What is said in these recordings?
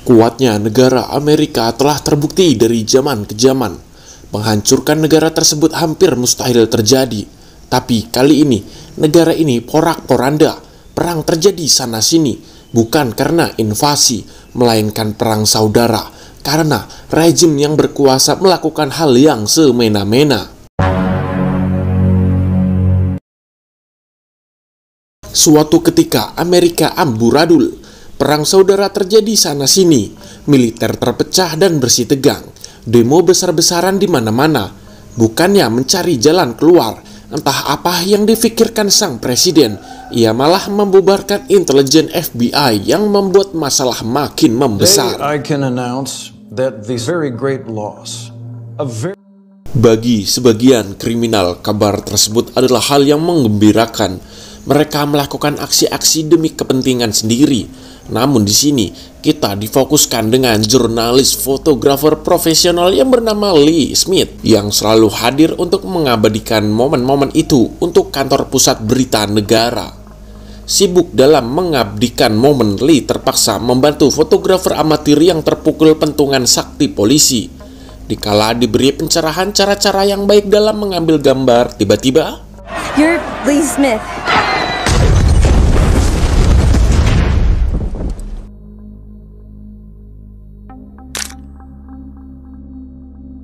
Kuatnya negara Amerika telah terbukti dari zaman ke zaman. Menghancurkan negara tersebut hampir mustahil terjadi. Tapi kali ini, negara ini porak-poranda. Perang terjadi sana-sini, bukan karena invasi, melainkan perang saudara. Karena rejim yang berkuasa melakukan hal yang semena-mena. Suatu ketika Amerika amburadul. Perang saudara terjadi sana-sini, militer terpecah dan bersih tegang, demo besar-besaran di mana-mana. Bukannya mencari jalan keluar, entah apa yang difikirkan sang presiden, ia malah membubarkan intelijen FBI yang membuat masalah makin membesar. Bagi sebagian kriminal, kabar tersebut adalah hal yang menggembirakan. Mereka melakukan aksi-aksi demi kepentingan sendiri. Namun di sini kita difokuskan dengan jurnalis fotografer profesional yang bernama Lee Smith yang selalu hadir untuk mengabadikan momen-momen itu untuk kantor pusat berita negara. Sibuk dalam mengabdikan momen, Lee terpaksa membantu fotografer amatir yang terpukul pentungan sakti polisi. Dikala diberi pencerahan cara-cara yang baik dalam mengambil gambar, tiba-tiba, "You're Lee Smith."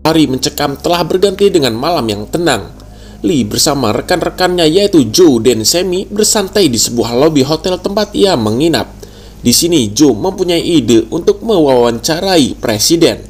Hari mencekam telah berganti dengan malam yang tenang. Lee bersama rekan-rekannya yaitu Joe dan Sammy bersantai di sebuah lobi hotel tempat ia menginap. Di sini Joe mempunyai ide untuk mewawancarai presiden.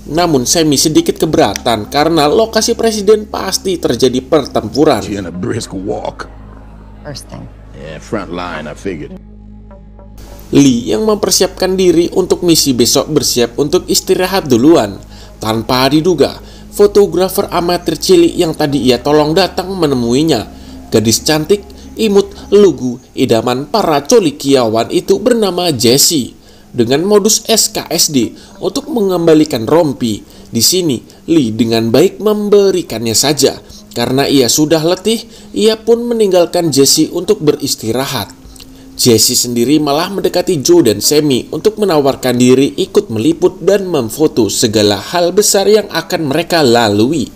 Namun Sammy sedikit keberatan karena lokasi presiden pasti terjadi pertempuran. Lee yang mempersiapkan diri untuk misi besok bersiap untuk istirahat duluan. Tanpa diduga, fotografer amatir cilik yang tadi ia tolong datang menemuinya. Gadis cantik, imut, lugu, idaman para colikiawan itu bernama Jessie. Dengan modus SKSD untuk mengembalikan rompi. Di sini, Lee dengan baik memberikannya saja. Karena ia sudah letih, ia pun meninggalkan Jessie untuk beristirahat. Jessie sendiri malah mendekati Joe dan Sammy untuk menawarkan diri ikut meliput dan memfoto segala hal besar yang akan mereka lalui.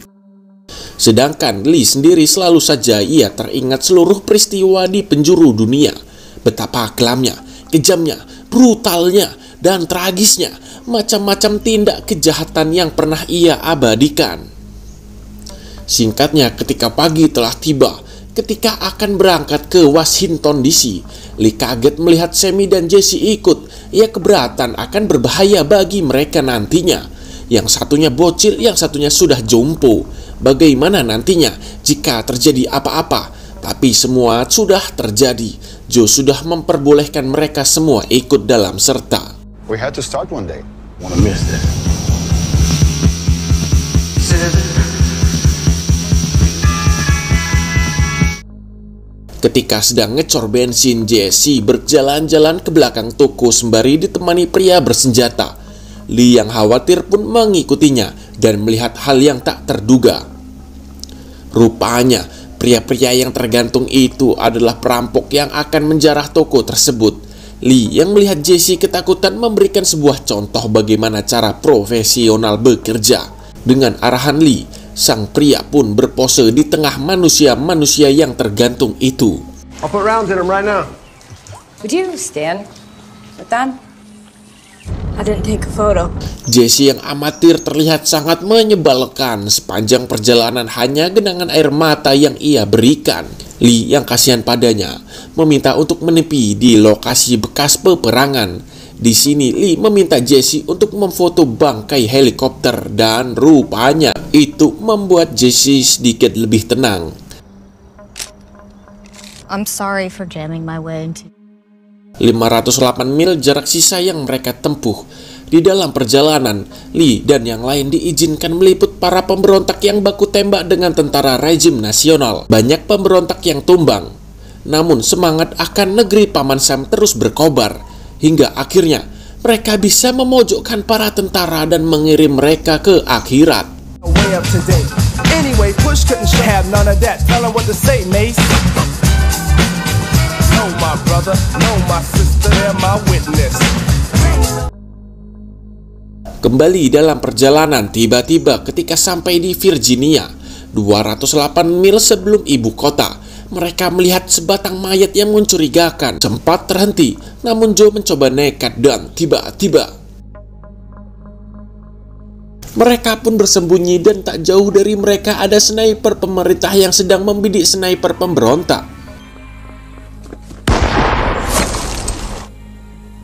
Sedangkan Lee sendiri selalu saja ia teringat seluruh peristiwa di penjuru dunia. Betapa kelamnya, kejamnya, brutalnya, dan tragisnya macam-macam tindak kejahatan yang pernah ia abadikan. Singkatnya, ketika pagi telah tiba, ketika akan berangkat ke Washington DC, Lee kaget melihat Sammy dan Jessie ikut. Ia keberatan akan berbahaya bagi mereka nantinya. Yang satunya bocil, yang satunya sudah jompo. Bagaimana nantinya jika terjadi apa-apa? Tapi semua sudah terjadi. Joe sudah memperbolehkan mereka semua ikut dalam serta. We had to start one day. Wanna miss that. Ketika sedang ngecor bensin, Jessie berjalan-jalan ke belakang toko sembari ditemani pria bersenjata. Lee yang khawatir pun mengikutinya dan melihat hal yang tak terduga. Rupanya, pria-pria yang tergantung itu adalah perampok yang akan menjarah toko tersebut. Lee yang melihat Jessie ketakutan memberikan sebuah contoh bagaimana cara profesional bekerja. Dengan arahan Lee, sang pria pun berpose di tengah manusia-manusia yang tergantung itu. I'll put rounds in him right now. Would you stand with them? I didn't take a photo. Jessie yang amatir terlihat sangat menyebalkan. Sepanjang perjalanan hanya genangan air mata yang ia berikan. Lee yang kasihan padanya meminta untuk menepi di lokasi bekas peperangan. Di sini Lee meminta Jessie untuk memfoto bangkai helikopter dan rupanya itu membuat Jessie sedikit lebih tenang. I'm sorry for jamming my way into 508 mil jarak sisa yang mereka tempuh. Di dalam perjalanan, Lee dan yang lain diizinkan meliput para pemberontak yang baku tembak dengan tentara rejim nasional. Banyak pemberontak yang tumbang. Namun semangat akan negeri Paman Sam terus berkobar. Hingga akhirnya mereka bisa memojokkan para tentara dan mengirim mereka ke akhirat. Kembali dalam perjalanan, tiba-tiba ketika sampai di Virginia, 208 mil sebelum ibu kota, mereka melihat sebatang mayat yang mencurigakan. Sempat terhenti, namun Joe mencoba nekat dan tiba-tiba mereka pun bersembunyi dan tak jauh dari mereka ada sniper pemerintah yang sedang membidik sniper pemberontak.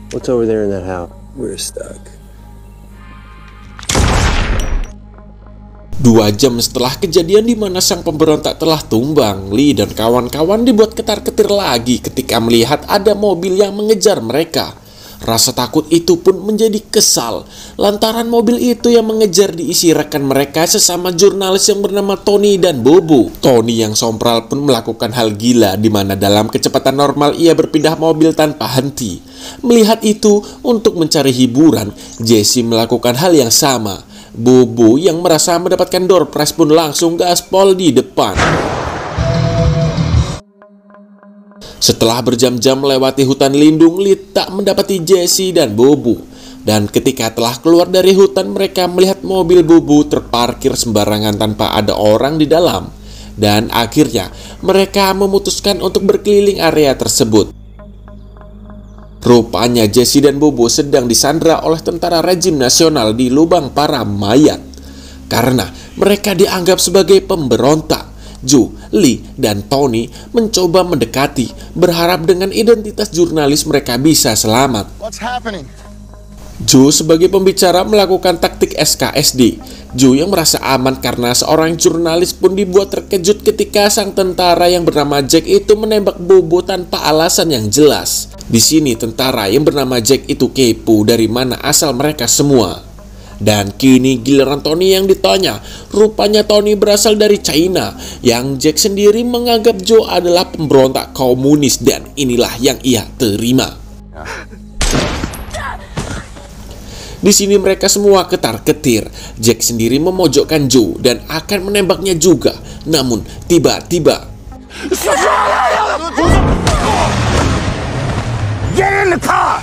What's over there in that house? We're stuck. 2 jam setelah kejadian di mana sang pemberontak telah tumbang, Lee dan kawan-kawan dibuat ketar-ketir lagi ketika melihat ada mobil yang mengejar mereka. Rasa takut itu pun menjadi kesal lantaran mobil itu yang mengejar diisi rekan mereka sesama jurnalis yang bernama Tony dan Bobo. Tony yang sompral pun melakukan hal gila di mana dalam kecepatan normal ia berpindah mobil tanpa henti. Melihat itu, untuk mencari hiburan, Jesse melakukan hal yang sama. Bobo yang merasa mendapatkan door prize pun langsung gaspol di depan. Setelah berjam-jam melewati hutan lindung, Lee tak mendapati Jesse dan Bobo. Dan ketika telah keluar dari hutan, mereka melihat mobil Bobo terparkir sembarangan tanpa ada orang di dalam. Dan akhirnya mereka memutuskan untuk berkeliling area tersebut. Rupanya Jesse dan Bobo sedang disandra oleh tentara rejim nasional di lubang para mayat. Karena mereka dianggap sebagai pemberontak. Joe, Lee, dan Tony mencoba mendekati, berharap dengan identitas jurnalis mereka bisa selamat. What's happening? Joe sebagai pembicara melakukan taktik SKSD. Joe yang merasa aman karena seorang jurnalis pun dibuat terkejut ketika sang tentara yang bernama Jack itu menembak Bobo tanpa alasan yang jelas. Di sini tentara yang bernama Jack itu kepo dari mana asal mereka semua. Dan kini giliran Tony yang ditanya. Rupanya Tony berasal dari China, yang Jack sendiri menganggap Joe adalah pemberontak komunis dan inilah yang ia terima. Di sini mereka semua ketar-ketir. Jack sendiri memojokkan Joe dan akan menembaknya juga. Namun tiba-tiba Get in the car!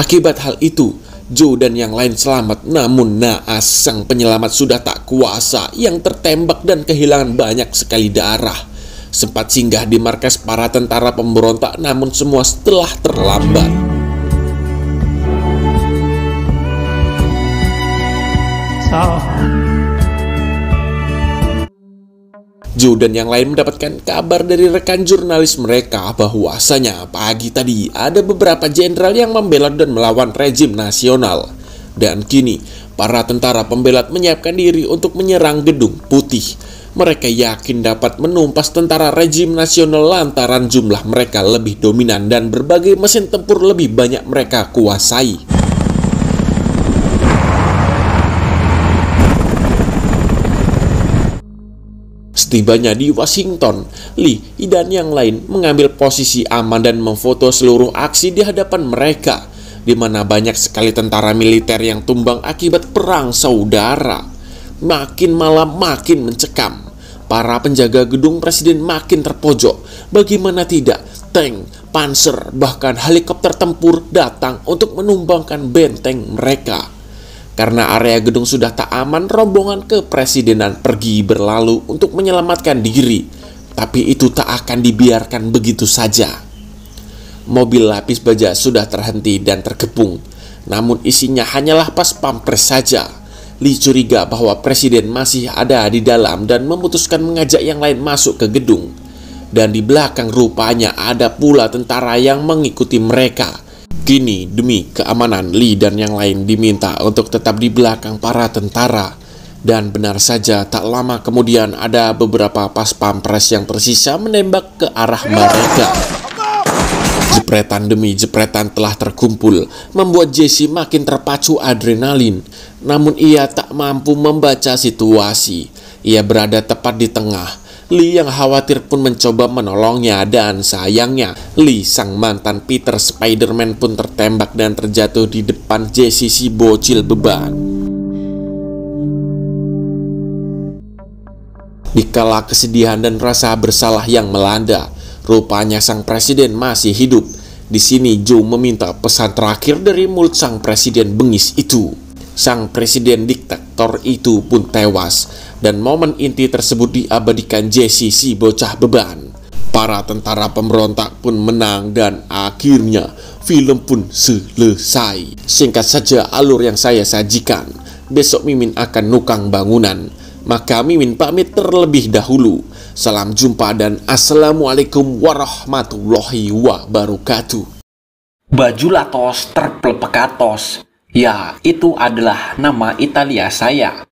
akibat hal itu, Joe dan yang lain selamat. Namun naas sang penyelamat sudah tak kuasa, yang tertembak dan kehilangan banyak sekali darah. Sempat singgah di markas para tentara pemberontak, namun semua setelah terlambat. Joe dan yang lain mendapatkan kabar dari rekan jurnalis mereka bahwasanya pagi tadi ada beberapa jenderal yang membelot dan melawan rejim nasional. Dan kini para tentara pembelot menyiapkan diri untuk menyerang Gedung Putih. Mereka yakin dapat menumpas tentara rejim nasional lantaran jumlah mereka lebih dominan dan berbagai mesin tempur lebih banyak mereka kuasai. Setibanya di Washington, Lee dan yang lain mengambil posisi aman dan memfoto seluruh aksi di hadapan mereka, di mana banyak sekali tentara militer yang tumbang akibat perang saudara. Makin malam makin mencekam. Para penjaga gedung presiden makin terpojok. Bagaimana tidak, tank, panser, bahkan helikopter tempur datang untuk menumbangkan benteng mereka. Karena area gedung sudah tak aman, rombongan kepresidenan pergi berlalu untuk menyelamatkan diri. Tapi itu tak akan dibiarkan begitu saja. Mobil lapis baja sudah terhenti dan terkepung. Namun isinya hanyalah pas pampres saja. Lee curiga bahwa presiden masih ada di dalam dan memutuskan mengajak yang lain masuk ke gedung. Dan di belakang rupanya ada pula tentara yang mengikuti mereka. Kini demi keamanan, Lee dan yang lain diminta untuk tetap di belakang para tentara. Dan benar saja tak lama kemudian ada beberapa pas pampres yang tersisa menembak ke arah mereka. Jepretan demi jepretan telah terkumpul, membuat Jesse makin terpacu adrenalin. Namun ia tak mampu membaca situasi. Ia berada tepat di tengah. Lee yang khawatir pun mencoba menolongnya dan sayangnya Lee sang mantan Peter Spider-Man pun tertembak dan terjatuh di depan Jesse si bocil beban. Dikala kesedihan dan rasa bersalah yang melanda, rupanya sang presiden masih hidup. Di sini Joe meminta pesan terakhir dari mulut sang presiden bengis itu. Sang presiden diktator itu pun tewas, dan momen inti tersebut diabadikan Jesse si bocah beban. Para tentara pemberontak pun menang dan akhirnya film pun selesai. Singkat saja alur yang saya sajikan. Besok Mimin akan nukang bangunan, maka Mimin pamit terlebih dahulu. Salam jumpa dan assalamualaikum warahmatullahi wabarakatuh. Baju Latos terpelpekatos. Ya, itu adalah nama Italia saya.